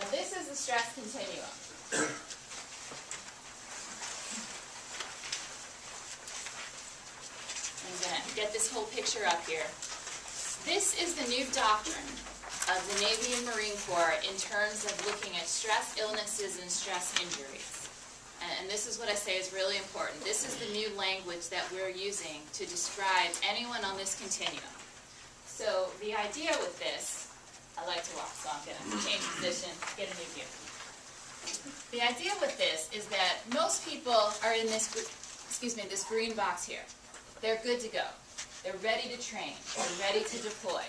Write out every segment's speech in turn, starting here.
Now this is the stress continuum. I'm going to get this whole picture up here. This is the new doctrine of the Navy and Marine Corps in terms of looking at stress illnesses and stress injuries. And this is what I say is really important. This is the new language that we're using to describe anyone on this continuum. So the idea with this, I like to walk, so I'm going to change position, get a new view. The idea with this is that most people are in this, this green box here. They're good to go. They're ready to train. They're ready to deploy.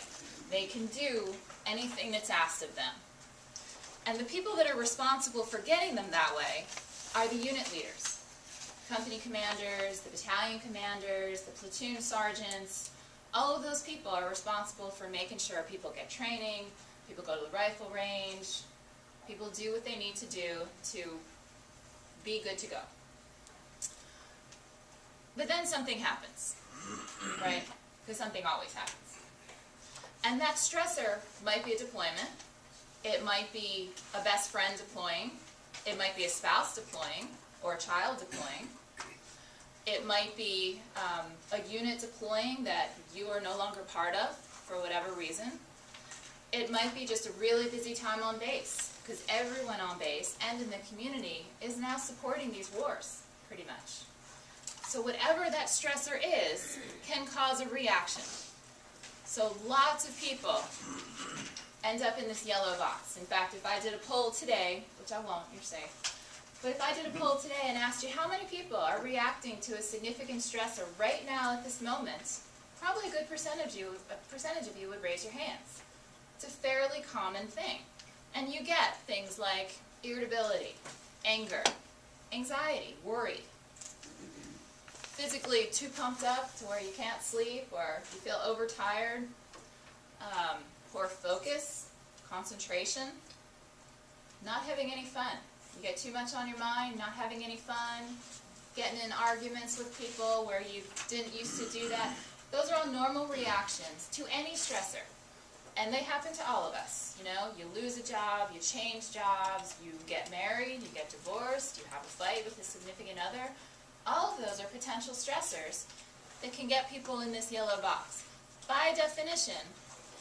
They can do anything that's asked of them. And the people that are responsible for getting them that way are the unit leaders. Company commanders, the battalion commanders, the platoon sergeants. All of those people are responsible for making sure people get training, people go to the rifle range, people do what they need to do to be good to go. But then something happens, right? Because something always happens. And that stressor might be a deployment. It might be a best friend deploying. It might be a spouse deploying or a child deploying. It might be a unit deploying that you are no longer part of for whatever reason. It might be just a really busy time on base because everyone on base and in the community is now supporting these wars, pretty much. So whatever that stressor is can cause a reaction. So lots of people end up in this yellow box. In fact, if I did a poll today, which I won't, you're safe, but if I did a poll today and asked you how many people are reacting to a significant stressor right now at this moment, probably a good percentage of you would raise your hands. It's a fairly common thing. And you get things like irritability, anger, anxiety, worry, physically too pumped up to where you can't sleep or you feel overtired, poor focus, concentration, not having any fun. You get too much on your mind, not having any fun, getting in arguments with people where you didn't used to do that. Those are all normal reactions to any stressor. And they happen to all of us. You know, you lose a job, you change jobs, you get married, you get divorced, you have a fight with a significant other. All of those are potential stressors that can get people in this yellow box. By definition,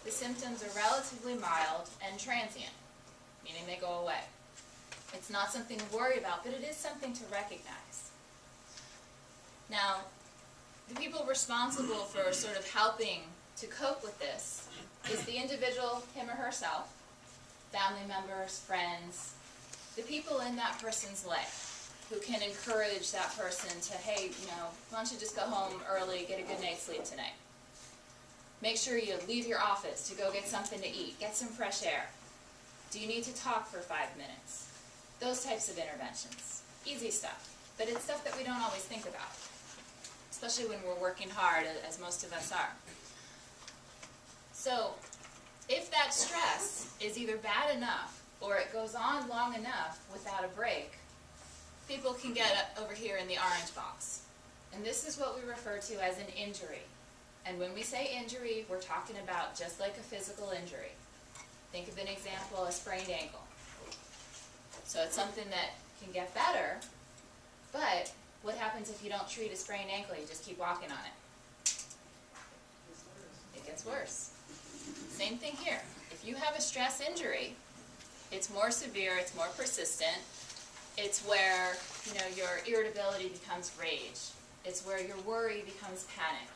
the symptoms are relatively mild and transient, meaning they go away. It's not something to worry about, but it is something to recognize. Now, the people responsible for sort of helping to cope with this is the individual, him or herself, family members, friends, the people in that person's life who can encourage that person to, hey, you know, why don't you just go home early, get a good night's sleep tonight. Make sure you leave your office to go get something to eat, get some fresh air. Do you need to talk for 5 minutes? Those types of interventions. Easy stuff, but it's stuff that we don't always think about, especially when we're working hard, as most of us are. So, if that stress is either bad enough or it goes on long enough without a break, people can get over here in the orange box. And this is what we refer to as an injury. And when we say injury, we're talking about just like a physical injury. Think of an example, a sprained ankle. So it's something that can get better, but what happens if you don't treat a sprained ankle? You just keep walking on it. It gets worse. Same thing here. If you have a stress injury, it's more severe, it's more persistent. It's where, you know, your irritability becomes rage. It's where your worry becomes panic.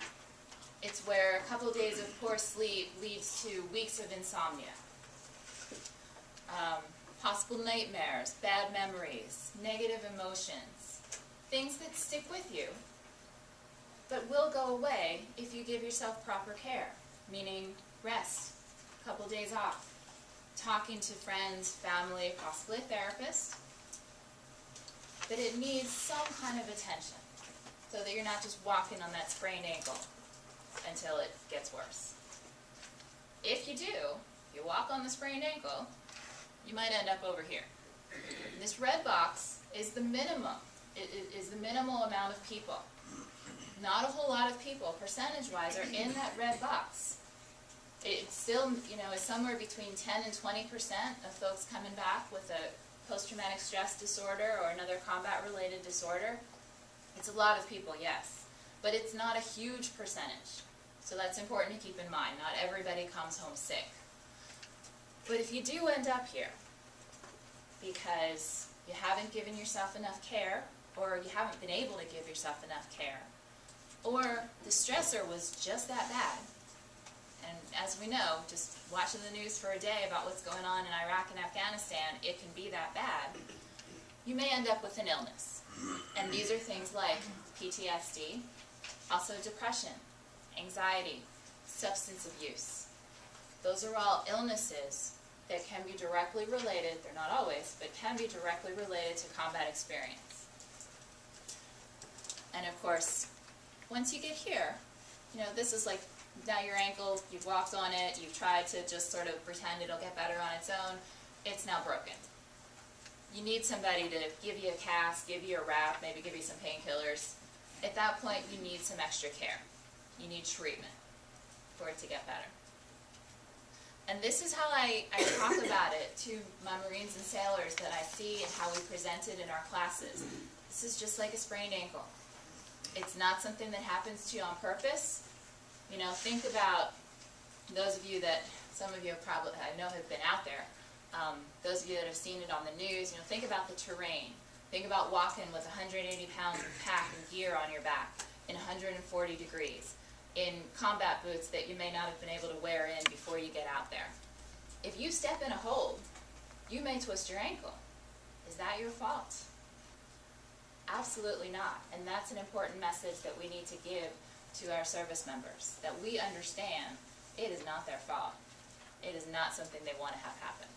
It's where a couple days of poor sleep leads to weeks of insomnia. Possible nightmares, bad memories, negative emotions, things that stick with you, but will go away if you give yourself proper care, meaning rest, a couple days off, talking to friends, family, possibly a therapist, but it needs some kind of attention so that you're not just walking on that sprained ankle until it gets worse. If you do, you walk on the sprained ankle, you might end up over here. This red box is the minimum. It is the minimal amount of people. Not a whole lot of people, percentage-wise, are in that red box. It still, is somewhere between 10 and 20% of folks coming back with a post-traumatic stress disorder or another combat-related disorder. It's a lot of people, yes, but it's not a huge percentage. So that's important to keep in mind. Not everybody comes home sick. But if you do end up here because you haven't given yourself enough care, or you haven't been able to give yourself enough care, or the stressor was just that bad, and as we know, just watching the news for a day about what's going on in Iraq and Afghanistan, it can be that bad, you may end up with an illness. And these are things like PTSD, also depression, anxiety, substance abuse. Those are all illnesses that can be directly related, they're not always, but can be directly related to combat experience. And of course, once you get here, this is like now your ankle, you've walked on it, you've tried to just sort of pretend it'll get better on its own, it's now broken. You need somebody to give you a cast, give you a wrap, maybe give you some painkillers. At that point, you need some extra care. You need treatment for it to get better. And this is how I talk about it to my Marines and sailors that I see and how we present it in our classes. This is just like a sprained ankle. It's not something that happens to you on purpose. Think about those of you that, some of you probably, I know, have been out there. Those of you that have seen it on the news, think about the terrain. Think about walking with 180 pounds of pack and gear on your back in 140 degrees, in combat boots that you may not have been able to wear in before you get out there. If you step in a hold, you may twist your ankle. Is that your fault? Absolutely not. And that's an important message that we need to give to our service members, that we understand it is not their fault. It is not something they want to have happen.